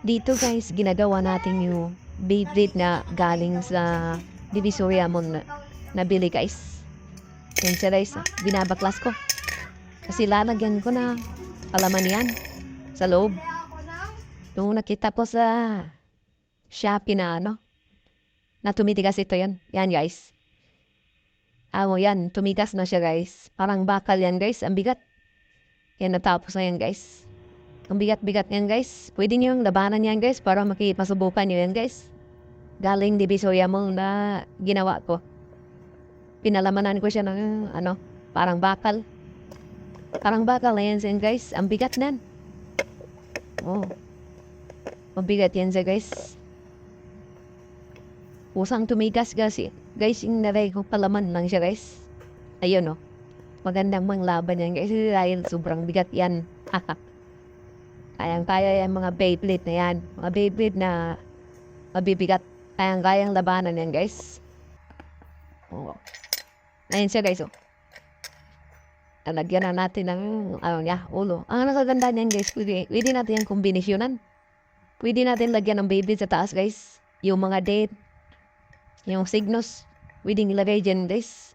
Dito guys, ginagawa natin yung Beyblade na galing sa Divisoria mo na nabili guys. Yan siya guys, binabaklas ko. Kasi lalagyan ko na palaman yan sa loob. Nung nakita ko sa Shopee na na tumitigas ito yan. Yan guys. Yan, tumigas na siya guys. Parang bakal yan guys, ang bigat. Yan, natapos na yan guys. Ang bigat-bigat yan guys. Pwede nyo yung labanan yan guys para makipasubukan nyo yan guys. Galing Divisoria Mall na ginawa ko. Pinalamanan ko siya ng parang bakal. Parang bakal na yan siya guys. Ang bigat nan. Oh. Mabigat yan siya guys. Usang tumigas kasi. Guys, yung naray ko palaman lang siya guys. Ayun Magandang manglaban yan guys. Dahil sobrang bigat yan. Kayang-kaya yung mga Beyblade na yan. Mga Beyblade na mabibigat. Kayang-kayang labanan yan, guys. Ayan siya, guys. Lagyan na natin ng, ulo. Ang nakaganda niyan, guys, pwede natin yung kombinasyonan. Pwede natin lagyan ng Beyblade sa taas, guys. Yung mga date, yung signos, pwede nilagay dyan, guys.